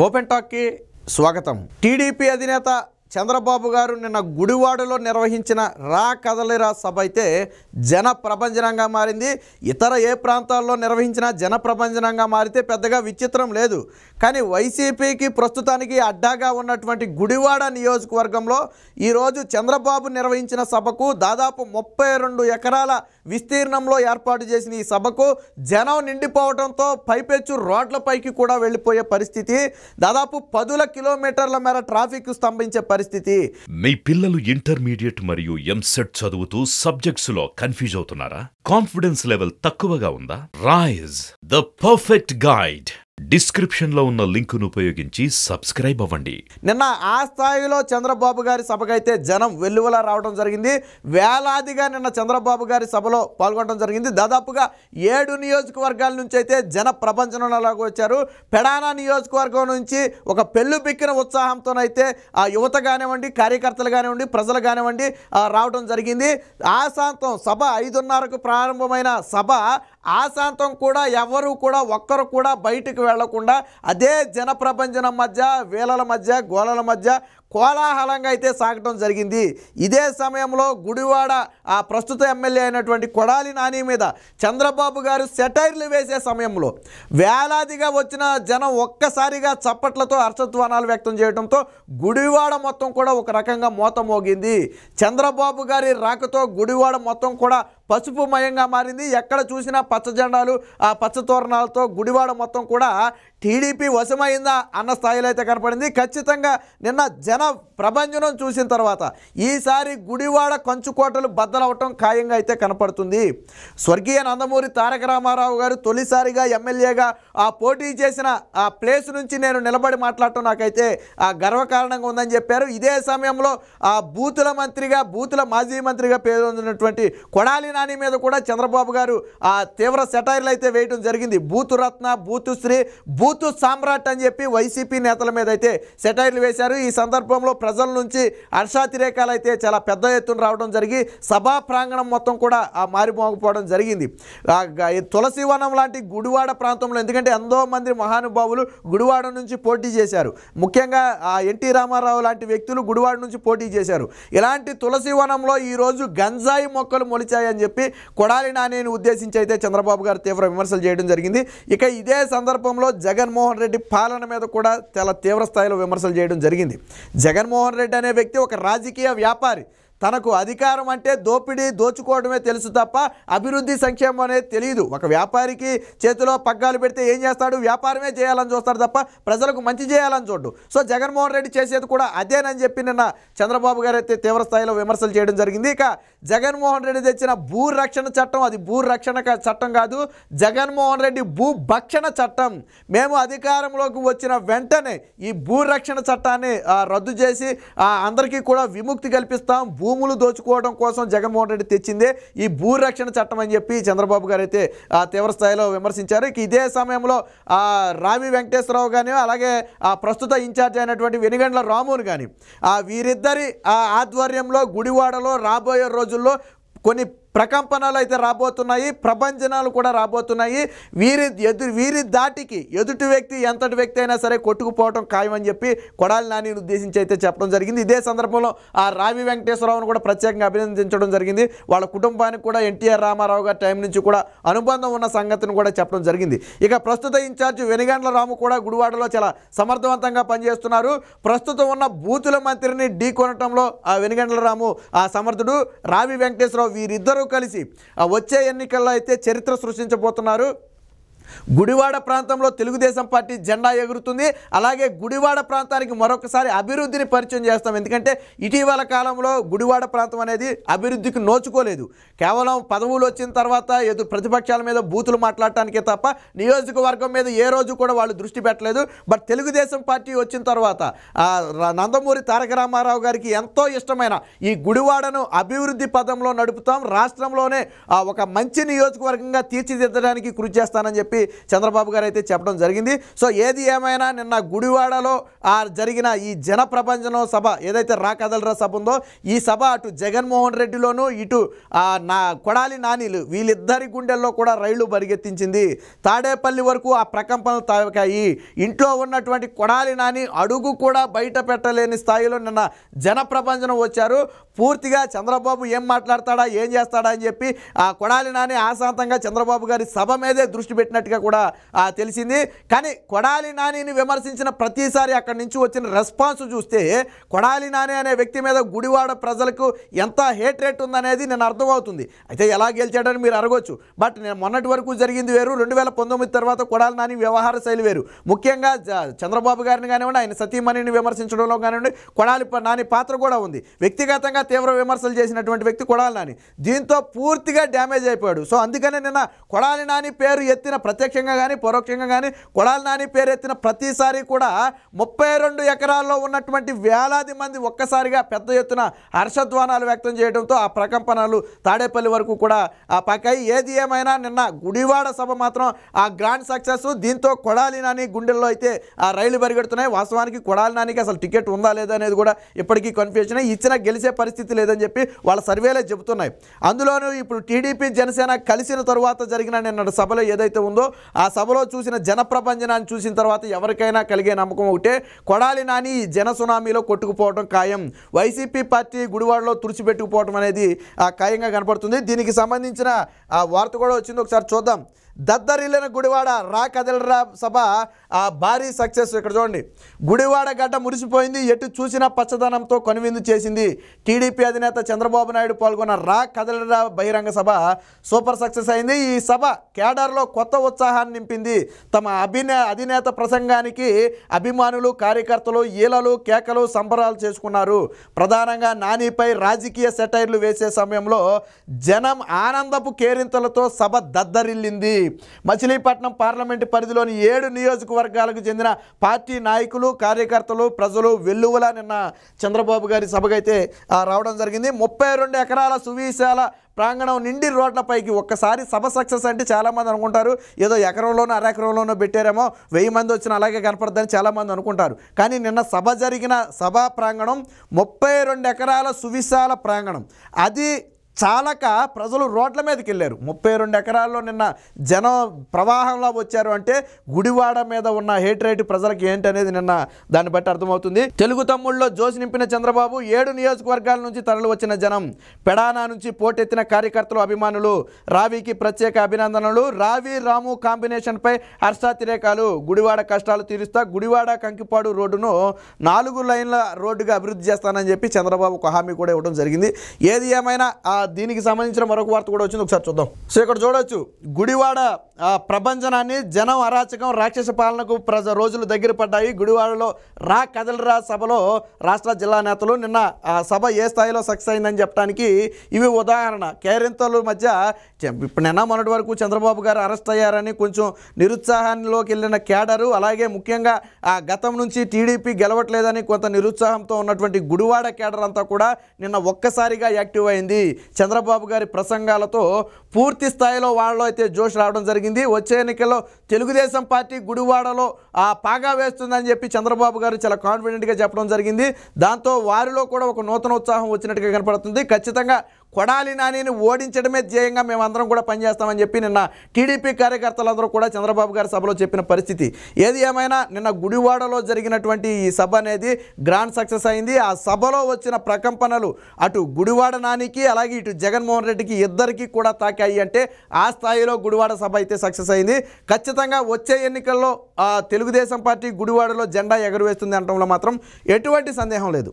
Open టాక్కి స్వాగతం. TDP అధినేత చంద్రబాబు గారు నిన్న గుడివాడలో నిర్వహించిన రా కదలిరా సభ అయితే జన ప్రభంజనంగా మారింది. ఇతర ఏ ప్రాంతాల్లో నిర్వహించిన జన ప్రభంజనంగా మారితే పెద్దగా విచిత్రం లేదు. కానీ వైసీపీకి ప్రస్తుతానికి అడ్డాగా ఉన్నటువంటి గుడివాడ నియోజకవర్గంలో ఈరోజు చంద్రబాబు నిర్వహించిన సభకు దాదాపు 32 ఎకరాల విస్తీర్ణంలో ఏర్పాటు చేసిన ఈ సభకు జనం నిండిపోవడంతో పైపెచ్చు రోడ్లపైకి కూడా వెళ్ళిపోయే పరిస్థితి, దాదాపు 10 కిలోమీటర్ల మేర ట్రాఫిక్ స్తంభించే పరిస్థితి. మీ పిల్లలు ఇంటర్మీడియట్ మరియు ఎంసెట్ చదువుతూ సబ్జెక్ట్స్ లో కన్ఫ్యూజ్ అవుతున్నారా? కాన్ఫిడెన్స్ లెవెల్ తక్కువగా ఉందా? Rise the perfect guide description లో ఉన్న లింకును ఉపయోగించి సబ్స్క్రైబ్ అవ్వండి. నిన్న ఆ స్థాయిలో చంద్రబాబు గారి సభకైతే జనం వెల్లువలా రావడం జరిగింది. వేలాదిగా నిన్న చంద్రబాబు గారి సభలో పాల్గొనడం జరిగింది. దాదాపుగా 7 నియోజకవర్గాల నుంచి అయితే జన ప్రపంచంలోకి వచ్చారు. పెడానా నియోజకవర్గం నుంచి ఒక పెళ్ళు బిక్కిన ఉత్సాహంతోనైతే ఆ యువత కానివ్వండి, కార్యకర్తలు కానివ్వండి, ప్రజలు కానివ్వండి రావడం జరిగింది. ఆశాంతం సభ 5:30కు ప్రారంభమైన సభ ఆశాంతం కూడా ఎవరు కూడా ఒక్కరు కూడా బయటికి వెళ్లకుండా అదే జన ప్రపంచం మధ్య, వేలల మధ్య, గోళల మధ్య కోలాహలంగా అయితే సాగటం జరిగింది. ఇదే సమయంలో గుడివాడ ప్రస్తుత ఎమ్మెల్యే అయినటువంటి కొడాలి నాని మీద చంద్రబాబు గారు సెటైర్లు వేసే సమయంలో వేలాదిగా వచ్చిన జనం ఒక్కసారిగా చప్పట్లతో హర్షధ్వానాలు వ్యక్తం చేయడంతో గుడివాడ మొత్తం కూడా ఒక రకంగా మోత మోగింది. చంద్రబాబు గారి రాకతో గుడివాడ మొత్తం కూడా పసుపుమయంగా మారింది. ఎక్కడ చూసినా పచ్చ జెండాలు, ఆ పచ్చ తోరణాలతో గుడివాడ మొత్తం కూడా టీడీపీ వశమైందా అన్న స్థాయిలో అయితే కనపడింది. ఖచ్చితంగా నిన్న జన ప్రభంజనం చూసిన తర్వాత ఈసారి గుడివాడ కంచుకోటలు బద్దలవటం ఖాయంగా అయితే కనపడుతుంది. స్వర్గీయ నందమూరి తారక రామారావు గారు తొలిసారిగా ఎమ్మెల్యేగా పోటీ చేసిన ఆ ప్లేస్ నుంచి నేను నిలబడి మాట్లాడటం నాకైతే గర్వకారణంగా ఉందని చెప్పారు. ఇదే సమయంలో బూతుల మాజీ మంత్రిగా పేరొందినటువంటి కొడాలి నాని మీద కూడా చంద్రబాబు గారు తీవ్ర సెటైర్లు అయితే వేయడం జరిగింది. బూతు రత్న, బూతు శ్రీ, బూతు సామ్రాట్ అని చెప్పి వైసీపీ నేతల మీద అయితే సెటైర్లు వేశారు. ఈ సందర్భంలో ప్రజల నుంచి హర్షాతిరేకాలు అయితే చాలా పెద్ద ఎత్తున రావడం జరిగి సభా ప్రాంగణం మొత్తం కూడా మారిమోగిపోవడం జరిగింది. తులసివనం లాంటి గుడివాడ ప్రాంతంలో, ఎందుకంటే ఎంతో మంది మహానుభావులు గుడివాడ నుంచి పోటీ చేశారు. ముఖ్యంగా ఎన్టీ రామారావు లాంటి వ్యక్తులు గుడివాడ నుంచి పోటీ చేశారు. ఇలాంటి తులసివనంలో ఈరోజు గంజాయి మొక్కలు మొలిచాయని చెప్పి కొడాలి నానిని ఉద్దేశించి అయితే చంద్రబాబు గారు తీవ్ర విమర్శలు చేయడం జరిగింది. ఇక ఇదే సందర్భంలో జగన్మోహన్ రెడ్డి పాలన మీద కూడా చాలా తీవ్ర స్థాయిలో విమర్శలు చేయడం జరిగింది. జగన్మోహన్ రెడ్డి అనే వ్యక్తి ఒక రాజకీయ వ్యాపారి. తనకు అధికారం అంటే దోచుకోవడమే తెలుసు తప్ప అభివృద్ధి, సంక్షేమం అనేది తెలియదు. ఒక వ్యాపారికి చేతిలో పగ్గాలు పెడితే ఏం చేస్తాడు? వ్యాపారమే చేయాలని చూస్తాడు తప్ప ప్రజలకు మంచి చేయాలని చూడు. సో జగన్మోహన్ రెడ్డి చేసేది కూడా అదేనని చెప్పి నిన్న చంద్రబాబు గారు అయితే తీవ్ర స్థాయిలో విమర్శలు చేయడం జరిగింది. ఇక జగన్మోహన్ రెడ్డి తెచ్చిన భూ రక్షణ చట్టం, అది భూ రక్షణ చట్టం కాదు, జగన్మోహన్ రెడ్డి భూ భక్షణ చట్టం. మేము అధికారంలోకి వచ్చిన వెంటనే ఈ భూ రక్షణ చట్టాన్ని రద్దు చేసి అందరికీ కూడా విముక్తి కల్పిస్తాం. భూములు దోచుకోవడం కోసం జగన్మోహన్ రెడ్డి తెచ్చిందే ఈ భూ రక్షణ చట్టం అని చెప్పి చంద్రబాబు గారు అయితే తీవ్ర స్థాయిలో విమర్శించారు. ఇదే సమయంలో రావి వెంకటేశ్వరరావు కానీ, అలాగే ప్రస్తుత ఇన్ఛార్జ్ అయినటువంటి వెనుగండ్ల రామును కానీ వీరిద్దరి ఆధ్వర్యంలో గుడివాడలో రాబోయే రోజుల్లో కొన్ని ప్రకంపనలు అయితే రాబోతున్నాయి, ప్రభంజనాలు కూడా రాబోతున్నాయి. వీరి దాటికి ఎదుటి వ్యక్తి ఎంతటి వ్యక్తి అయినా సరే కొట్టుకుపోవడం ఖాయమని చెప్పి కొడాలి నానిని ఉద్దేశించి అయితే చెప్పడం జరిగింది. ఇదే సందర్భంలో రావి వెంకటేశ్వరరావును కూడా ప్రత్యేకంగా అభినందించడం జరిగింది. వాళ్ళ కుటుంబానికి కూడా ఎన్టీఆర్ రామారావు గారి టైం నుంచి కూడా అనుబంధం ఉన్న సంగతిని కూడా చెప్పడం జరిగింది. ఇక ప్రస్తుత ఇన్ఛార్జ్ వెనుగండ్ల రాము కూడా గుడివాడలో చాలా సమర్థవంతంగా పనిచేస్తున్నారు. ప్రస్తుతం ఉన్న బూతుల మంత్రిని ఢీ కొనటంలో వెనుగండ్ల రాము సమర్థుడు. రావి వెంకటేశ్వరరావు వీరిద్దరూ కలిసి వచ్చే ఎన్నికల్లో అయితే చరిత్ర సృష్టించబోతున్నారు. గుడివాడ ప్రాంతంలో తెలుగుదేశం పార్టీ జెండా ఎగురుతుంది. అలాగే గుడివాడ ప్రాంతానికి మరొకసారి అభివృద్ధిని పరిచయం చేస్తాం. ఎందుకంటే ఇటీవల కాలంలో గుడివాడ ప్రాంతం అనేది అభివృద్ధికి నోచుకోలేదు. కేవలం పదవులు వచ్చిన తర్వాత ప్రతిపక్షాల మీద బూతులు మాట్లాడటానికే తప్ప నియోజకవర్గం మీద ఏ రోజు కూడా వాళ్ళు దృష్టి పెట్టలేదు. బట్ తెలుగుదేశం పార్టీ వచ్చిన తర్వాత నందమూరి తారక రామారావు గారికి ఎంతో ఇష్టమైన ఈ గుడివాడను అభివృద్ధి పదంలో నడుపుతాం, రాష్ట్రంలోనే ఒక మంచి నియోజకవర్గంగా తీర్చిదిద్దడానికి కృషి చేస్తానని చెప్పి చెప్పి చంద్రబాబు గారు అయితే చెప్పడం జరిగింది. సో ఏది ఏమైనా నిన్న గుడివాడలో జరిగిన ఈ జన ప్రభంజనం సభ ఏదైతే రా కదలరా సభ ఉందో ఈ సభ అటు జగన్మోహన్ రెడ్డిలోను ఇటు కొడాలి నానిలు వీళ్ళిద్దరి గుండెల్లో కూడా రైళ్లు పరిగెత్తించింది. తాడేపల్లి వరకు ఆ ప్రకంపనలు తాకాయి. ఇంట్లో ఉన్నటువంటి కొడాలి నాని అడుగు కూడా బయట పెట్టలేని స్థాయిలో నిన్న జన ప్రభంజనం వచ్చారు. పూర్తిగా చంద్రబాబు ఏం మాట్లాడతాడా ఏం చేస్తాడా అని చెప్పి కొడాలి నాని ఆశాంతంగా చంద్రబాబు గారి సభ మీదే దృష్టి పెట్టినట్టుగా కూడా తెలిసింది. కానీ కొడాలి నానిని విమర్శించిన ప్రతిసారి అక్కడి నుంచి వచ్చిన రెస్పాన్స్ చూస్తే కొడాలి నాని అనే వ్యక్తి మీద గుడివాడ ప్రజలకు ఎంత హేట్ రేట్ ఉందనేది నేను అర్థమవుతుంది. అయితే ఎలా గెలిచాడని మీరు అడగొచ్చు. బట్ నేను మొన్నటి వరకు జరిగింది వేరు, 2019 తర్వాత కొడాలి నాని వ్యవహార శైలి వేరు. ముఖ్యంగా చంద్రబాబు గారిని కానివ్వండి, ఆయన సతీమణిని విమర్శించడంలో కానివ్వండి కొడాలి నాని పాత్ర కూడా ఉంది. వ్యక్తిగతంగా తీవ్ర విమర్శలు చేసినటువంటి వ్యక్తి కొడాలి నాని. దీంతో పూర్తిగా డ్యామేజ్ అయిపోయాడు. సో అందుకనే నిన్న కొడాలి నాని పేరు ఎత్తిన ప్రత్యక్షంగా కానీ పరోక్షంగా కానీ కొడాలి నాని పేరు ఎత్తిన ప్రతిసారి కూడా 32 ఎకరాల్లో ఉన్నటువంటి వేలాది మంది ఒక్కసారిగా పెద్ద ఎత్తున హర్షధ్వానాలు వ్యక్తం చేయడంతో ఆ ప్రకంపనలు తాడేపల్లి వరకు కూడా పాకాయి. ఏది ఏమైనా నిన్న గుడివాడ సభ మాత్రం ఆ గ్రాండ్ సక్సెస్. దీంతో కొడాలి నాని గుండెల్లో అయితే ఆ రైళ్లు పరిగెడుతున్నాయి. వాస్తవానికి కొడాలి నానికి అసలు టికెట్ ఉందా లేదా అనేది కూడా ఇప్పటికీ కన్ఫ్యూజన్. ఇచ్చినా గెలిచే పరిస్థితి లేదని చెప్పి వాళ్ళ సర్వేలే చెబుతున్నాయి. అందులోనూ ఇప్పుడు టీడీపీ జనసేన కలిసిన తరువాత జరిగిన నిన్న సభలో ఏదైతే ఉందో ఆ సభలో చూసిన జన ప్రభంజనాన్ని చూసిన తర్వాత ఎవరికైనా కలిగే నమ్మకం ఒకటే, కొడాలి నాని జన సునామీలో కొట్టుకుపోవడం ఖాయం. వైసీపీ పార్టీ గుడివాడలో తుడిచిపెట్టుకుపోవడం అనేది ఖాయంగా కనపడుతుంది. దీనికి సంబంధించిన వార్త కూడా వచ్చింది, ఒకసారి చూద్దాం. దద్దరిల్లిన గుడివాడ రా కదలరా సభ భారీ సక్సెస్. ఇక్కడ చూడండి, గుడివాడ గడ్డ మురిసిపోయింది, ఎటు చూసినా పచ్చదనంతో కనువిందు చేసింది. టీడీపీ అధినేత చంద్రబాబు నాయుడు పాల్గొన్న రా కదలరా బహిరంగ సభ సూపర్ సక్సెస్ అయింది. ఈ సభ కేడర్లో కొత్త ఉత్సాహాన్ని నింపింది. తమ అధినేత ప్రసంగానికి అభిమానులు కార్యకర్తలు ఈలలు కేకలు సంబరాలు చేసుకున్నారు. ప్రధానంగా నానిపై రాజకీయ సెటైర్లు వేసే సమయంలో జనం ఆనందపు కేరింతలతో సభ దద్దరిల్లింది. మచిలీపట్నం పార్లమెంటు పరిధిలోని 7 నియోజకవర్గాలకు చెందిన పార్టీ నాయకులు కార్యకర్తలు ప్రజలు వెల్లువల నిన్న చంద్రబాబు గారి సభకైతే రావడం జరిగింది. 32 ఎకరాల సువిశాల ప్రాంగణం నిండి రోడ్లపైకి ఒక్కసారి సభ సక్సెస్ అంటే చాలామంది అనుకుంటారు ఏదో ఎకరంలోనో అరెకరంలోనో పెట్టారేమో 1000 మంది వచ్చిన అలాగే కనపడదని చాలామంది అనుకుంటారు. కానీ నిన్న సభ జరిగిన సభా ప్రాంగణం 32 ఎకరాల సువిశాల ప్రాంగణం. అది చాలక ప్రజలు రోడ్ల మీదకి వెళ్ళారు. 32 ఎకరాల్లో నిన్న జనం ప్రవాహంలో వచ్చారు అంటే గుడివాడ మీద ఉన్న హేట్ రేట్ ప్రజలకు ఏంటనేది నిన్న దాన్ని బట్టి అర్థమవుతుంది. తెలుగు తమ్ముళ్ళలో జోసి నింపిన చంద్రబాబు 7 నియోజకవర్గాల నుంచి తరలి వచ్చిన జనం, పెడానా నుంచి పోటెత్తిన కార్యకర్తలు అభిమానులు, రావికి ప్రత్యేక అభినందనలు. రావి రాము కాంబినేషన్పై హర్షాతిరేకాలు. గుడివాడ కష్టాలు తీరుస్తా, గుడివాడ కంకిపాడు రోడ్డును 4 లైన్ల రోడ్డుగా అభివృద్ధి చేస్తానని చెప్పి చంద్రబాబు ఒక హామీ కూడా ఇవ్వడం జరిగింది. ఏది ఏమైనా దీనికి సంబంధించిన మరొక వార్త కూడా వచ్చింది, ఒకసారి చూద్దాం. సో ఇక్కడ చూడొచ్చు, గుడివాడ ప్రభంజనాన్ని జనం అరాచకం రాక్షస పాలనకు రోజులు దగ్గర పడ్డాయి. గుడివాడలో రా కదలరా సభలో రాష్ట్ర జిల్లా నేతలు నిన్న సభ ఏ స్థాయిలో సక్సెస్ అయిందని చెప్పడానికి ఇవి ఉదాహరణ. కేరింతల మధ్య ఇప్పుడు నిన్న మొన్నటి వరకు చంద్రబాబు గారు అరెస్ట్ అయ్యారని కొంచెం నిరుత్సాహాల్లోకి వెళ్ళిన కేడరు, అలాగే ముఖ్యంగా గతం నుంచి టీడీపీ గెలవట్లేదని కొంత నిరుత్సాహంతో ఉన్నటువంటి గుడివాడ కేడర్ అంతా కూడా నిన్న ఒక్కసారిగా యాక్టివ్ అయింది. చంద్రబాబు గారి ప్రసంగాలతో పూర్తి స్థాయిలో వాళ్ళలో అయితే జోష్ రావడం జరిగింది. వచ్చే ఎన్నికల్లో తెలుగుదేశం పార్టీ గుడివాడలో పాగా వేస్తుందని చెప్పి చంద్రబాబు గారు చాలా కాన్ఫిడెంట్గా చెప్పడం జరిగింది. దాంతో వారిలో కూడా ఒక నూతన ఉత్సాహం వచ్చినట్టుగా కనపడుతుంది. ఖచ్చితంగా కొడాలి నానిని ఓడించడమే ధ్యేయంగా మేమందరం కూడా పనిచేస్తామని చెప్పి నిన్న టీడీపీ కార్యకర్తలందరూ కూడా చంద్రబాబు గారి సభలో చెప్పిన పరిస్థితి. ఏది ఏమైనా నిన్న గుడివాడలో జరిగినటువంటి ఈ సభ అనేది గ్రాండ్ సక్సెస్ అయింది. ఆ సభలో వచ్చిన ప్రకంపనలు అటు గుడివాడ నానికి అలాగే ఇటు జగన్మోహన్ రెడ్డికి ఇద్దరికి కూడా తాకాయి. అంటే ఆ స్థాయిలో గుడివాడ సభ అయితే సక్సెస్ అయింది. ఖచ్చితంగా వచ్చే ఎన్నికల్లో తెలుగుదేశం పార్టీ గుడివాడలో జెండా ఎగురవేస్తుంది అనడంలో మాత్రం ఎటువంటి సందేహం లేదు.